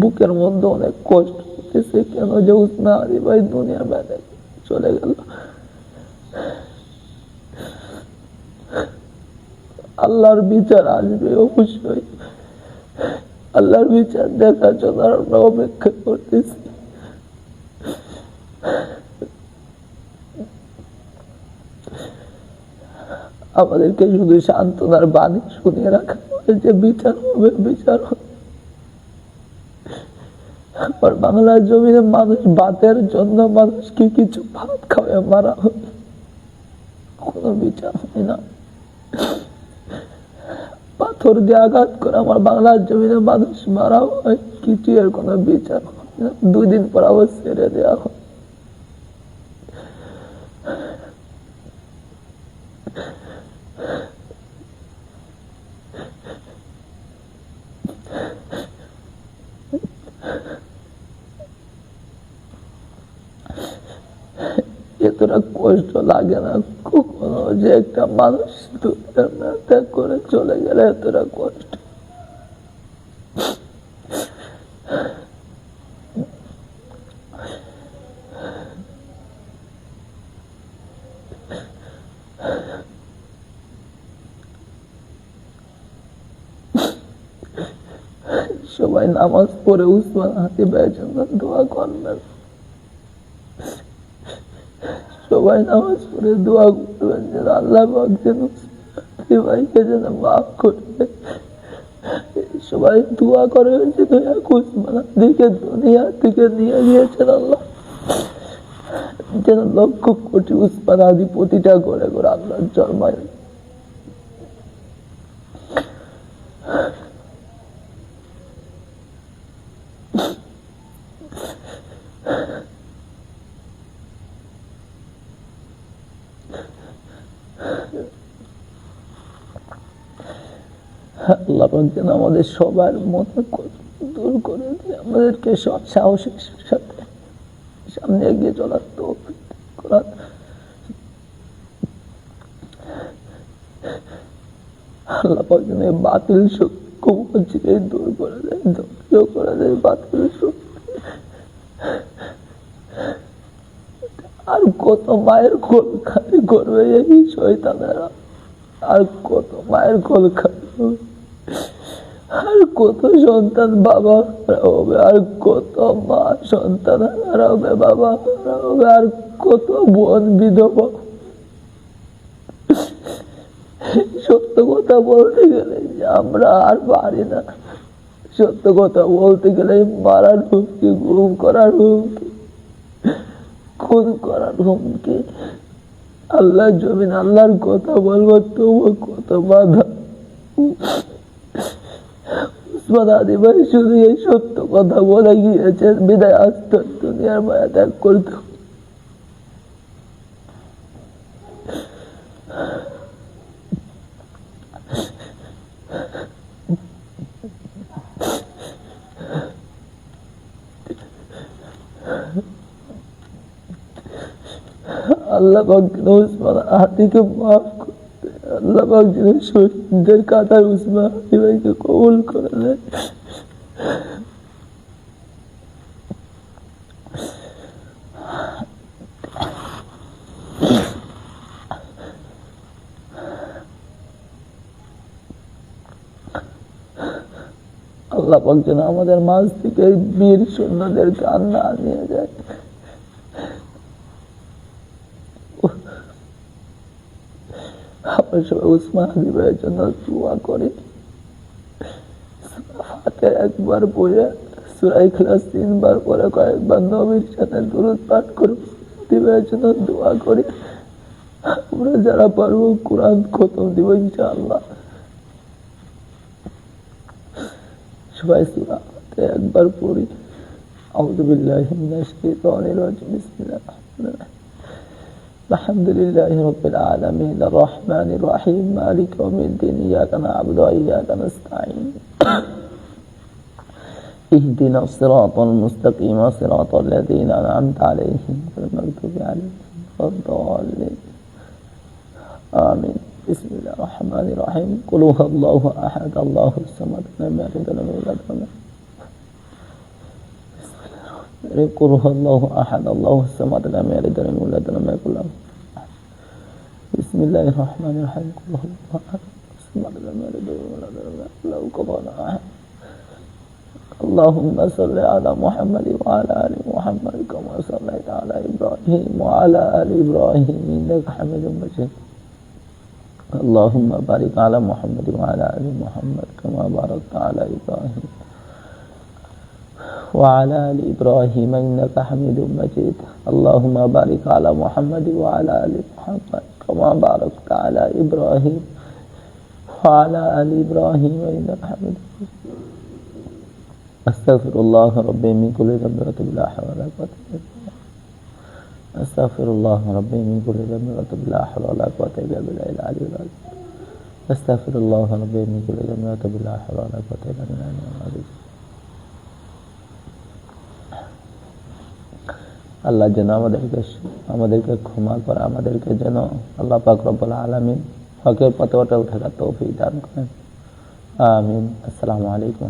বুকের মধ্যে অনেক কষ্ট হতেছে, কেন যে উসমান হাদি ভাই দুনিয়া বেঁধে চলে গেল। আল্লাহর বিচার আসবে অবশ্যই, আল্লাহর বিচার দেখার জন্য আমরা অপেক্ষা করতেছি। আমাদেরকে শুধু সান্ত্বনার বাণী শুনিয়ে রাখা হয় যে বিচার হবে, বিচার হবে। আর বাংলার জমিনে মানুষ ভাতের জন্য মানুষকে কিছু ভাত খাওয়া মারা হয়, কোনো বিচার হয় না। পাথর দিয়ে আঘাত করে আমার বাংলার জমিনে মানুষ মারা হয়, কিছু এর কোনো বিচার হয় না। 2 দিন পর আবার ছেড়ে দেওয়া হয়। এতটা কষ্ট লাগে না কখনো যে একটা মানুষ ত্যাগ করে চলে গেলে এতটা কষ্ট। সবাই নামাজ পড়ে উসমান হাদি ভাইয়ের জন্য দোয়া করবেন, সবাই নামাজ পড়ে দোয়া করবেন যেন আল্লাহ পাক যেন ভাইকে যেন মাফ করবে। সবাই দোয়া করবেন যেন উসমান হাদিকে দুনিয়া থেকে নিয়ে গিয়েছেন আল্লাহ, যেন 1,00,000 কোটি উসমান হাদি প্রতিটা করে করে আল্লাহর জন্মায়। আল্লাহ পাক যেন আমাদের সবার মনে দূর করে দিয়ে আমাদেরকে সৎ সাহসের সাথে সামনে এগিয়ে চলার তৌফিক করার। আল্লাহ পাক যেন বাতিল শক্তি দূর করে দেয়, ধ্বংস করে দেয় বাতিল শক্তি। আর কত মায়ের কোল খালি করবে এই শয়তানেরা, আর কত মায়ের কোল খালি হবে, আর কত সন্তান বাবা হবে, আর কত মা সন্তান হারাবে, বাবা হারাবে, আর কত বোন বিধবা। সত্য কথা বলতে গেলে যে আমরা আর পারি না, সত্য কথা বলতে গেলে মারার হুমকি, গুম করার হুমকি, খুন করার হুমকি। আল্লাহর জমিন আল্লাহর কথা বলবো তবু কত বাধা। উসমান হাদি ভাই শুধু এই সত্য কথা বলে গিয়েছেন বিদায় আসত দুনিয়ার মায়া ত্যাগ করত। আল্লাহ পাক উসমান হাদিকে মাফ করতে, আল্লাহ পাক যেন শহীদদের কাতার উসমান হাদি ভাইকে কবুল করে নেয়। আল্লাহ পাক যেন আমাদের মাঝ থেকে বীর সৈন্যদের কান্না নিয়ে যায়। আমরা সবাই উসমান হাদি ভাইয়ের জন্য দোয়া করি। ফাতিহা একবার পড়ে, সূরা ইখলাস 3 বার পরে কয়েকবার নবীর সাথে দুরূদ পাঠ করে হাদি ভাইয়ের জন্য দোয়া করি। আমরা যারা পারবো কোরআন খতম দিব ইনশাআল্লাহ। সবাই সূরা ফাতিহা একবার পড়ি। আউযু বিল্লাহি মিনাশ শাইতানির রাজিম। বিসমিল্লাহির রাহমানির রাহিম। আলহামদুলিল্লাহি রাব্বিল আলামিন আর রহমানির রহিম মালিক ইয়াউমিদ্দিন ইয়াকা না'বুদু ওয়া ইয়াকা নাস্তাঈন ইহদিনাস সিরাতাল মুস্তাকিম সিরাতাল লাযীনা আন'আমতা আলাইহিম গায়রিল মাগদুবি আলাইহিম ওয়াদ-দাল্লিন আমিন। বিসমিল্লাহির রহমানির রহিম। কুল হুয়াল্লাহু আহাদ আল্লাহুস সামাদ লাম ইয়ালিদ ওয়া লাম ইউলাদ ওয়া লাম قل هو الله أحد الله الصمد لم يلد ولم يولد ولم يكن له بسم الله الرحمن الرحيم قل هو الله أحد الصمد لم يلد ولم يولد ولم يكن له كفوا أحد اللهم صل على محمد وعلى آل محمد كما صليت على إبراهيم وعلى آل إبراهيم إنك حميد مجيد اللهم بارك على محمد وعلى آل محمد كما باركت على إبراهيم وعلى آل إبراهيم إنك حميد مجيد اللهم بارك على محمد وعلى آل محمد كما باركت على إبراهيم وعلى آل إبراهيم إنك حميد مجيد أستغفر الله ربي من كل ذنب وأتوب لا حول ولا قوة إلا بالله أستغفر الله ربي من كل ذنب وأتوب لا حول ولا قوة إلا بالله العلي العظيم أستغفر الله ربي من كل ذنب وأتوب لا حول ولا قوة إلا بالله العلي العظيم আল্লাহ যেন আমাদেরকে ক্ষমা করে, আমাদেরকে যেন আল্লাহ পাক রব্বুল আলামিন হকের পথে উঠার তৌফিক দান করেন। আমিন। আসসালামু আলাইকুম।